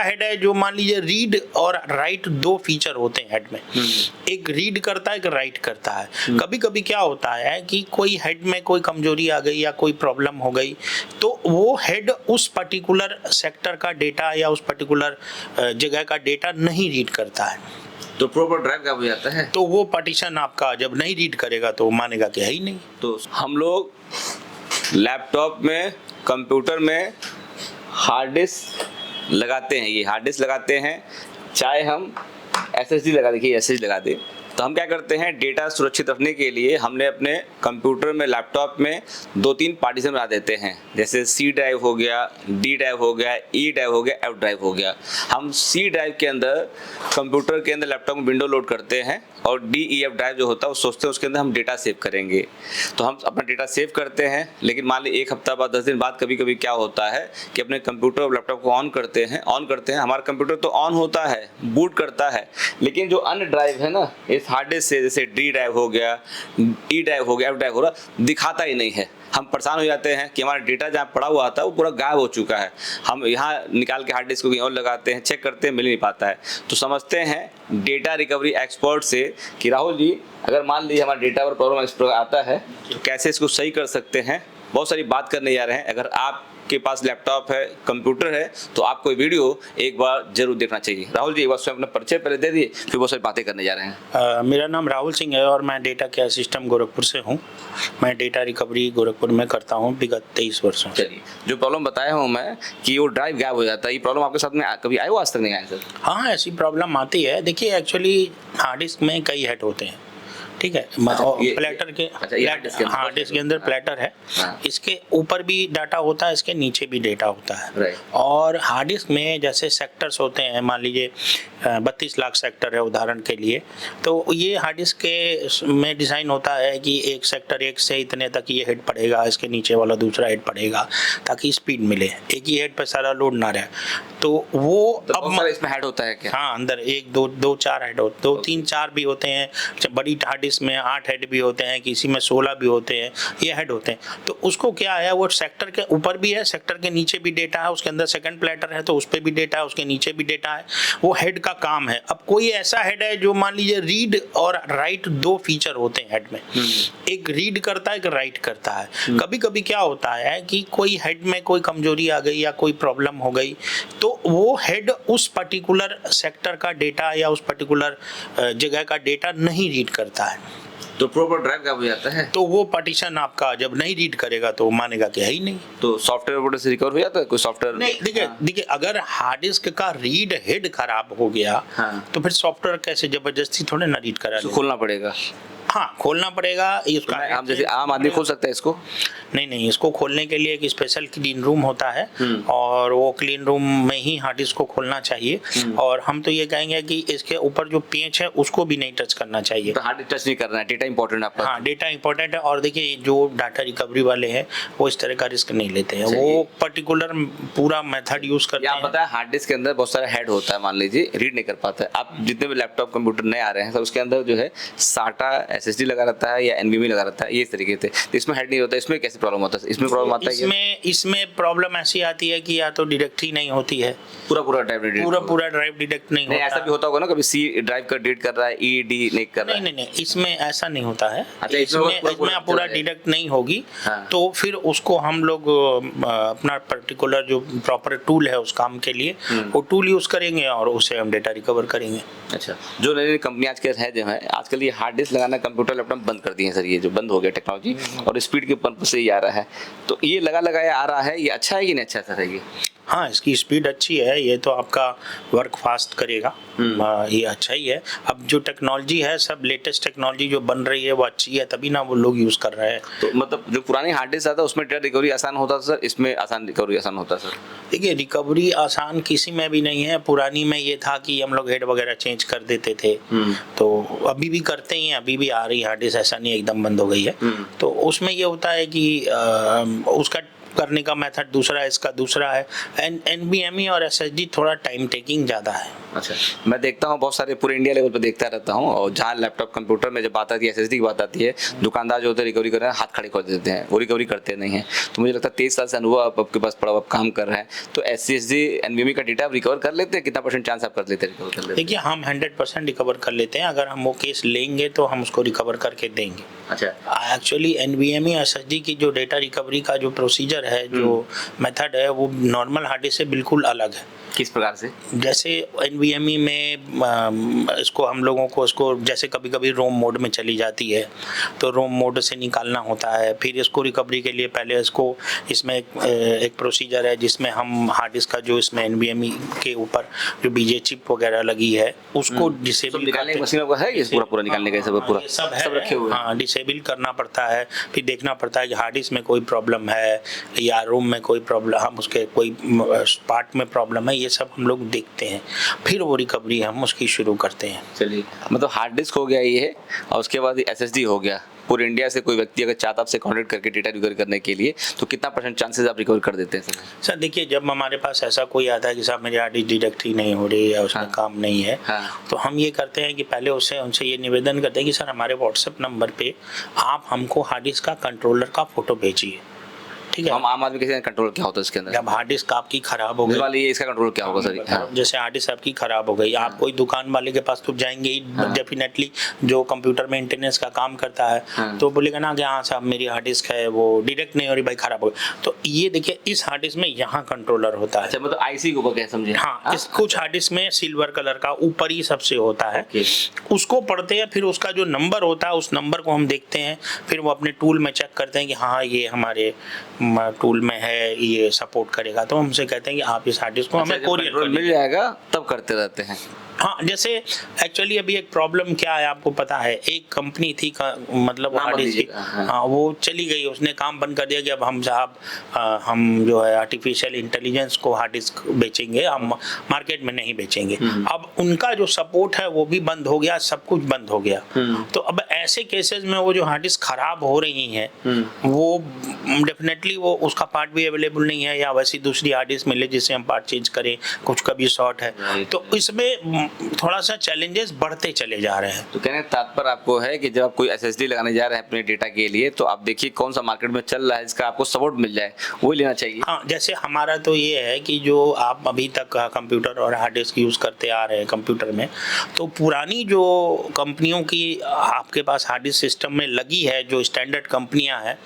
Head है जो मान लीजिए रीड और राइट दो फीचर होते हैं हेड में, एक रीड करता है एक राइट करता है। कभी कभी क्या होता है कि कोई हेड में कोई कमजोरी आ गई या कोई प्रॉब्लम हो गई तो वो हेड उस पर्टिकुलर सेक्टर का डेटा या उस पर्टिकुलर जगह का डेटा नहीं रीड करता है, तो प्रॉपर ड्राइव गायब हो जाता है। तो वो पार्टीशन आपका जब नहीं रीड करेगा तो मानेगा कि है ही नहीं। तो हम लोग लैपटॉप में, कंप्यूटर में हार्ड डिस्क लगाते हैं, ये हार्ड डिस्क लगाते हैं, चाहे हम SSD लगा, देखिए SSD लगा दे, तो हम क्या करते हैं, डेटा सुरक्षित रखने के लिए हमने अपने कंप्यूटर में, लैपटॉप में 2-3 पार्टीशन बना देते हैं। जैसे C ड्राइव हो गया, D ड्राइव हो गया, E ड्राइव हो गया, F ड्राइव हो गया। हम C ड्राइव के अंदर, कंप्यूटर के अंदर, लैपटॉप में विंडो लोड करते हैं और D, E, F ड्राइव जो होता है वो सोचते हैं उसके अंदर हम डेटा सेव करेंगे। तो हम अपना डेटा सेव करते हैं, लेकिन मान ली 1 हफ्ता बाद, 10 दिन बाद कभी कभी क्या होता है कि अपने कंप्यूटर और लैपटॉप को ऑन करते हैं, हमारा कंप्यूटर तो ऑन होता है, बूट करता है, लेकिन जो अन्य ड्राइव है ना इस हार्ड डिस्क से, जैसे D ड्राइव हो गया, E ड्राइव हो गया, F ड्राइव हो रहा, दिखाता ही नहीं है। हम परेशान हो जाते हैं कि हमारा डेटा जहाँ पड़ा हुआ था वो पूरा गायब हो चुका है। हम यहाँ निकाल के हार्ड डिस्क को कहीं और लगाते हैं, चेक करते हैं, मिल नहीं पाता है। तो समझते हैं डेटा रिकवरी एक्सपर्ट से कि राहुल जी, अगर मान लीजिए हमारा डेटा पर प्रॉब्लम इस प्रकार आता है तो कैसे इसको सही कर सकते हैं। बहुत सारी बात करने जा रहे हैं। अगर आपके पास लैपटॉप है, कंप्यूटर है, तो आपको वीडियो एक बार जरूर देखना चाहिए। राहुल जी, एक बार स्वयं अपना परिचय पहले दे दिए, फिर बहुत सारी बातें करने जा रहे हैं। मेरा नाम राहुल सिंह है और मैं डेटा केयर सिस्टम गोरखपुर से हूँ। मैं डेटा रिकवरी गोरखपुर में करता हूँ विगत 23 वर्षों। चलिए, जो प्रॉब्लम बताया हूँ मैं कि वो ड्राइव गायब हो जाता है, ये प्रॉब्लम आपके साथ में कभी आया हो? आज तक नहीं आया सर? हाँ, ऐसी प्रॉब्लम आती है। देखिए, एक्चुअली हार्ड डिस्क में कई हेड होते हैं, ठीक है। प्लेटर के, हाँ, डिस्क के अंदर प्लेटर है, इसके ऊपर भी डाटा होता है, इसके नीचे भी डाटा होता है। और हार्ड डिस्क में जैसे सेक्टर्स होते हैं, मान लीजिए 32 लाख सेक्टर है उदाहरण के लिए, तो ये हार्ड डिस्क के में डिज़ाइन होता है कि एक सेक्टर, एक से इतने तक ये हेड पड़ेगा, इसके नीचे वाला दूसरा हेड पड़ेगा, ताकि स्पीड मिले, एक ही हेड पर सारा लोड ना रहे। तो वो अब इसमें हेड होता है क्या? हाँ, अंदर 1 2 4 हेड होते, 2 3 4 भी होते हैं। बड़ी हार्ड डिस्क में 8 हेड भी होते हैं, किसी में 16 भी होते हैं, ये हेड होते हैं। तो उसको क्या है, वो सेक्टर के ऊपर भी है, सेक्टर के नीचे भी डेटा है, उसके अंदर सेकंड प्लेटर है तो उस पर भी डेटा है, उसके नीचे भी डेटा है। वो हेड का काम है। अब कोई ऐसा हेड है जो मान लीजिए रीड और राइट दो फीचर होते हैं हेड में, एक रीड करता है एक राइट करता है। कभी कभी क्या होता है कि कोई हेड में कोई कमजोरी आ गई या कोई प्रॉब्लम हो गई तो वो हेड उस पर्टिकुलर सेक्टर का डेटा या उस पर्टिकुलर जगह का डेटा नहीं रीड करता है, तो प्रॉपर ड्राइव गायब हो जाता है। तो वो पार्टीशन आपका जब नहीं रीड करेगा तो मानेगा कि है ही नहीं। तो सॉफ्टवेयर से रिकवर हो जाता है कोई सॉफ्टवेयर? नहीं, देखिए अगर हार्ड डिस्क का रीड हेड खराब हो गया तो फिर सॉफ्टवेयर कैसे जबरदस्ती थोड़े ना रीड करा, खोलना पड़ेगा। हाँ, खोलना पड़ेगा। इसका हम जैसे आम आदमी खोल सकता है इसको? नहीं, इसको खोलने के लिए एक स्पेशल क्लीन रूम होता है और वो क्लीन रूम में ही हार्ड डिस्क को खोलना चाहिए। और हम तो ये कहेंगे कि इसके ऊपर जो पेच है उसको भी नहीं टच करना चाहिए। तो हार्ड डिस्क टच नहीं करना है, डेटा इंपॉर्टेंट है आपका। हाँ, डेटा इंपॉर्टेंट है। और देखिए, जो डाटा रिकवरी वाले हैं वो इस तरह का रिस्क नहीं लेते हैं, वो पर्टिकुलर पूरा मेथड यूज करते हैं। आप पता है हार्ड डिस्क के अंदर बहुत सारा हेड होता है, मान लीजिए रीड नहीं कर पाता है। आप जितने भी लैपटॉप कंप्यूटर नए आ रहे हैं सब उसके अंदर जो है SATA SSD लगा रहता है या NVMe लगा रहता है, ये तरीके से। तो इसमें हेड नहीं होता, इसमें कैसे प्रॉब्लम होता है? इसमें प्रॉब्लम आता है, इसमें प्रॉब्लम ऐसी आती है कि या तो डायरेक्टरी नहीं होती है, पूरा ड्राइव डिटेक्ट नहीं होता। ऐसा भी होता होगा ना, कभी C ड्राइव का डिलीट कर रहा है, E D नहीं कर रहा है। नहीं, इसमें ऐसा नहीं होता है। अच्छा, इसमें पूरा डिटेक्ट नहीं होगी। तो फिर उसको हम लोग अपना पर्टिकुलर जो प्रॉपर टूल है उस काम के लिए वो टूल यूज करेंगे और उसे हम डेटा रिकवर करेंगे। अच्छा, जो नई कंपनी आजकल है, जो है आजकल ये हार्ड डिस्क लगाना कंप्यूटर लैपटॉप बंद कर दिए हैं सर, ये जो बंद हो गया टेक्नोलॉजी, और स्पीड के पर्पस से ही आ रहा है। तो ये लगाया आ रहा है, ये अच्छा है कि नहीं अच्छा सर है ये? हाँ, इसकी स्पीड अच्छी है, ये तो आपका वर्क फास्ट करेगा, ये अच्छा ही है। अब जो टेक्नोलॉजी है, सब लेटेस्ट टेक्नोलॉजी जो बन रही है वो अच्छी है, तभी ना वो लोग यूज़ कर रहे हैं। तो मतलब जो पुरानी हार्ड डिस्क आता है उसमें डेटा रिकवरी आसान होता था सर, इसमें रिकवरी आसान होता है सर? देखिए, रिकवरी आसान किसी में भी नहीं है। पुरानी में ये था कि हम लोग हेड वगैरह चेंज कर देते थे, तो अभी भी करते ही हैं, अभी भी आ रही हार्ड डिस्क, ऐसा नहीं एकदम बंद हो गई है। तो उसमें ये होता है कि उसका करने का मेथड दूसरा है, इसका दूसरा है। NVMe और SSD थोड़ा टाइम टेकिंग ज़्यादा है। अच्छा, मैं देखता हूँ बहुत सारे पूरे इंडिया लेवल पे देखता रहता हूँ, और जहाँ लैपटॉप कंप्यूटर में जब बात आती है SSD की बात आती है, दुकानदार जो होते हैं रिकवरी कर रहे हैं हाथ खड़े कर देते हैं, वो रिकवरी करते नहीं हैं। तो मुझे लगता है 23 साल से अनुभव आपके पास पड़ा, आप काम कर रहे हैं, तो SSD NVMe का डेटा आप रिकवर कर लेते हैं? कितना % चांस आप कर लेते हैं रिकवर कर लेते हैं? देखिए, हम 100% रिकवर कर लेते हैं। अगर हम वो केस लेंगे तो हम उसको रिकवर करके देंगे। अच्छा, एक्चुअली NVMe SSD की जो डेटा रिकवरी का जो प्रोसीजर है, जो मेथड है, वो नॉर्मल हार्ड डिस्क से बिल्कुल अलग है। किस प्रकार से? जैसे NVMe में इसको हम लोगों को इसको जैसे कभी कभी रोम मोड में चली जाती है, तो रोम मोड से निकालना होता है। फिर इसको रिकवरी के लिए पहले इसको इसमें एक प्रोसीजर है जिसमें हम हार्ड डिस्क का जो इसमें NVMe के ऊपर जो BJ चिप वगैरह लगी है उसको डिसेबल निकालने की मशीन है, ये पूरा निकालने का सब पूरा सब है, सब रखे हुए हैं। हाँ, डिसेबल करना पड़ता है। फिर देखना पड़ता है कि हार्ड डिस्क में कोई प्रॉब्लम है या रोम में कोई प्रॉब्लम, हम उसके कोई पार्ट में प्रॉब्लम है, ये सब हम लोग देखते हैं। फिर वो रिकवरी हम उसकी शुरू करते हैं। चलिए, मतलब हार्ड डिस्क हो गया ये, और उसके बाद SSD हो गया। पूरे इंडिया से कोई व्यक्ति अगर चाहता आपसे कॉन्टेक्ट करके डेटा रिकवर करने के लिए, तो कितना % चांसेस आप रिकवर कर देते हैं सर? सर देखिए, जब हमारे पास ऐसा कोई आता है कि साहब मेरी हार्ड डिस्क डिटेक्ट ही नहीं हो रही है, उसमें काम नहीं है, तो हम ये करते हैं कि पहले उनसे ये निवेदन करते हैं कि सर हमारे व्हाट्सएप नंबर पे आप हमको हार्ड डिस्क का कंट्रोलर का फोटो भेजिए। ठीक है, हम आम आदमी कैसे कंट्रोल क्या होता है इसके अंदर? जब हार्ड डिस्क आपकी खराब हो गई वाली इसका कंट्रोल क्या होगा सर? जैसे हार्ड डिस्क आपकी खराब हो गई, आप कोई दुकान वाले के पास तो जाएंगे ही, डेफिनेटली जो कंप्यूटर मेंटेनेंस का काम करता है, तो बोलेगा ना कि हाँ साहब मेरी हार्ड डिस्क है वो डिटेक्ट नहीं हो रही भाई, खराब हो गई। तो ये देखिए, इस हार्ड डिस्क में यहाँ कंट्रोलर होता है। अच्छा, मतलब IC के ऊपर क्या समझे? हाँ, इस कुछ हार्ड डिस्क में सिल्वर कलर का ऊपर ही सबसे होता है, उसको पढ़ते हैं। फिर उसका जो नंबर होता है उस नंबर को हम देखते हैं, फिर वो अपने टूल में चेक करते हैं कि हाँ ये हमारे टूल में है, ये सपोर्ट करेगा, तो हमसे कहते हैं कि आप इस हार्ड डिस्क को हमें कोरियर मिल जाएगा, तब करते रहते हैं। हाँ, जैसे एक्चुअली अभी एक प्रॉब्लम क्या है आपको पता है, एक कंपनी थी मतलब हार्ड डिस्क की, हाँ वो चली गई, उसने काम बंद कर दिया कि अब हम साहब हम जो है आर्टिफिशियल इंटेलिजेंस को हार्ड डिस्क बेचेंगे, हम मार्केट में नहीं बेचेंगे। अब उनका जो सपोर्ट है वो भी बंद हो गया, सब कुछ बंद हो गया। तो अब ऐसे केसेस में वो जो हार्ड डिस्क खराब हो रही हैं, वो डेफिनेटली वो उसका पार्ट भी अवेलेबल नहीं है, या वैसी दूसरी हार्ड डिस्क मिले जिससे हम पार्ट चेंज करें, कुछ कभी शॉर्ट है, तो इसमें थोड़ा सा चैलेंजेस बढ़ते चले जा रहे हैं। तो कहने का तात्पर्य आपको है कि जब आप कोई SSD लगाने जा रहे हैं अपने डेटा के लिए, तो आप देखिए कौन सा मार्केट में चल रहा है, इसका आपको सपोर्ट मिल जाए, वो लेना चाहिए। हाँ, जैसे हमारा तो ये है कि जो आप अभी तक कंप्यूटर और हार्ड डिस्क यूज़ करते आ रहे हैं कंप्यूटर में, तो पुरानी जो कंपनियों की आपके पास हार्ड डिस्क सिस्टम में लगी है, जो स्टैंडर्ड कंपनियां हैं,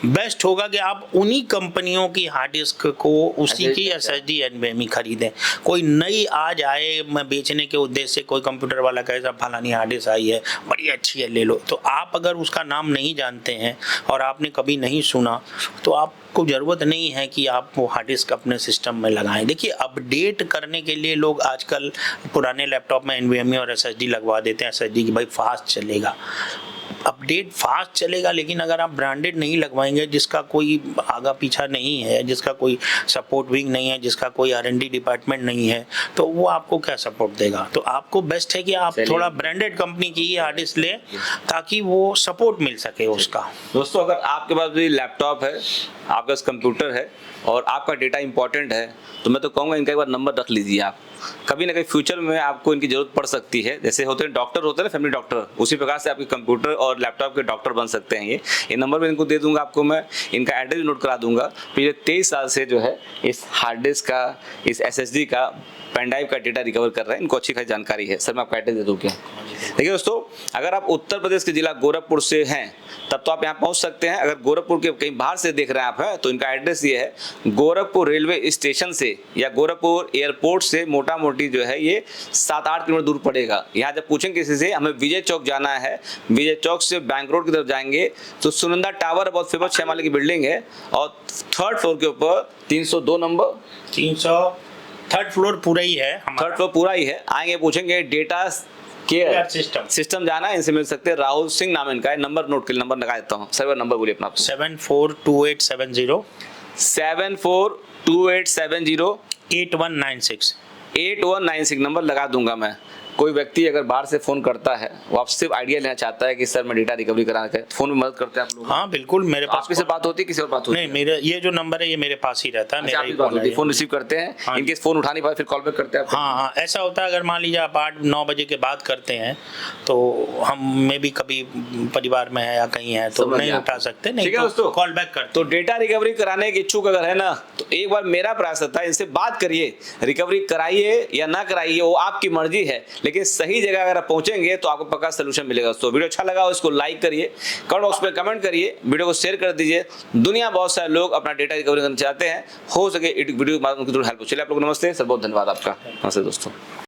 बेस्ट होगा कि आप उन्हीं कंपनियों की हार्ड डिस्क को उसी की SSD NVMe खरीदें। कोई नई आ जाए मैं बेचने के उद्देश्य से, कोई कंप्यूटर वाला कहे साहब फलानी हार्ड डिस्क आई है बड़ी अच्छी है ले लो, तो आप अगर उसका नाम नहीं जानते हैं और आपने कभी नहीं सुना, तो आपको ज़रूरत नहीं है कि आप वो हार्ड डिस्क अपने सिस्टम में लगाएं। देखिए, अपडेट करने के लिए लोग आजकल पुराने लैपटॉप में NVMe और SSD लगवा देते हैं, SSD की भाई फास्ट चलेगा, अपडेट फास्ट चलेगा, लेकिन अगर आप ब्रांडेड नहीं लगवाएंगे, जिसका कोई आगा पीछा नहीं है, जिसका कोई सपोर्ट विंग नहीं है, जिसका कोई R&D डिपार्टमेंट नहीं है, तो वो आपको क्या सपोर्ट देगा। तो आपको बेस्ट है कि आप थोड़ा ब्रांडेड कंपनी की ही हार्ड डिस्क लें, ताकि वो सपोर्ट मिल सके उसका। दोस्तों, अगर आपके पास भी लैपटॉप है, आपके पास कंप्यूटर है और आपका डेटा इंपॉर्टेंट है, तो मैं तो कहूँगा इनका एक बार नंबर रख लीजिए आप। कभी ना कभी फ्यूचर में आपको इनकी जरूरत पड़ सकती है। जैसे होते हैं डॉक्टर होते हैं ना, फैमिली डॉक्टर, उसी प्रकार से आपके कंप्यूटर और लैपटॉप के डॉक्टर बन सकते हैं। ये नंबर भी इनको दे दूंगा आपको, मैं इनका एड्रेस भी नोट करा दूंगा। पिछले 23 साल से जो है इस हार्ड डिस्क का, इस SSD का, पेन ड्राइव का डेटा रिकवर कर रहे हैं, इनको अच्छी खासी जानकारी है। सर मैं आपको एड्रेस दे दूँ क्या? देखिए दोस्तों, अगर आप उत्तर प्रदेश के जिला गोरखपुर से हैं तब तो आप यहाँ पहुँच सकते हैं। अगर गोरखपुर के कहीं बाहर से देख रहे हैं आप हैं, तो इनका एड्रेस ये है, गोरखपुर रेलवे स्टेशन से या गोरखपुर एयरपोर्ट से मोटा मोटी जो है ये 7-8 किलोमीटर दूर पड़ेगा। यहाँ जब पूछेंगे किसी से हमें विजय चौक जाना है, विजय चौक से बैंक रोड की तरफ जाएंगे तो सुनंदा टावर बहुत फेमस 6 माले की बिल्डिंग है, और 3rd फ्लोर के ऊपर 302 नंबर, 303rd फ्लोर पूरा ही है, 3rd फ्लोर पूरा ही है। आएंगे पूछेंगे डेटा केयर सिस्टम जाना है, इनसे मिल सकते हैं। राहुल सिंह नाम इनका है। नंबर नोट के लिए नंबर लगा देता हूँ। सर नंबर बोलिए अपना। 742870 742870 8196 8196 नंबर लगा दूंगा मैं। कोई व्यक्ति अगर बाहर से फोन करता है, वो आपसे सिर्फ आइडिया लेना चाहता है कि सर मैं डेटा रिकवरी कराना है, फोन में मदद करते हैं आप लोग? हाँ बिल्कुल, मेरे पास आपकी से बात होती है, किसी और बात होती है? नहीं, मेरे ये जो नंबर है ये मेरे पास ही रहता है, अच्छा, मेरा आपकी ही बात फोन होती है है, फोन रिसीव करते हैं, हाँ। इनकेस फोन उठा नहीं पाए फिर कॉल बैक करते हैं आपको? हाँ हाँ, ऐसा होता है अगर मान लीजिए आप 8-9 बजे के बाद करते हैं तो हम में भी कभी परिवार में है या कहीं है तो समझ नहीं गया। उठा सकते, नहीं ठीक है तो दोस्तों, कॉल बैक करते तो डेटा रिकवरी कराने के इच्छुक अगर है ना, तो एक बार मेरा प्रयास रहता है, इनसे बात करिए, रिकवरी कराइए या ना कराइए वो आपकी मर्जी है, लेकिन सही जगह अगर आप पहुंचेंगे तो आपको पक्का सोल्यूशन मिलेगा। दोस्तों वीडियो अच्छा लगा हो इसको लाइक करिए, कमेंट बॉक्स में कमेंट करिए, वीडियो को शेयर कर दीजिए। दुनिया बहुत सारे लोग अपना डेटा रिकवरी करना चाहते हैं, हो सके वीडियो के माध्यम से जरूर हेल्प हो। चलिए आप लोग नमस्ते सर, बहुत धन्यवाद आपका। नमस्ते दोस्तों।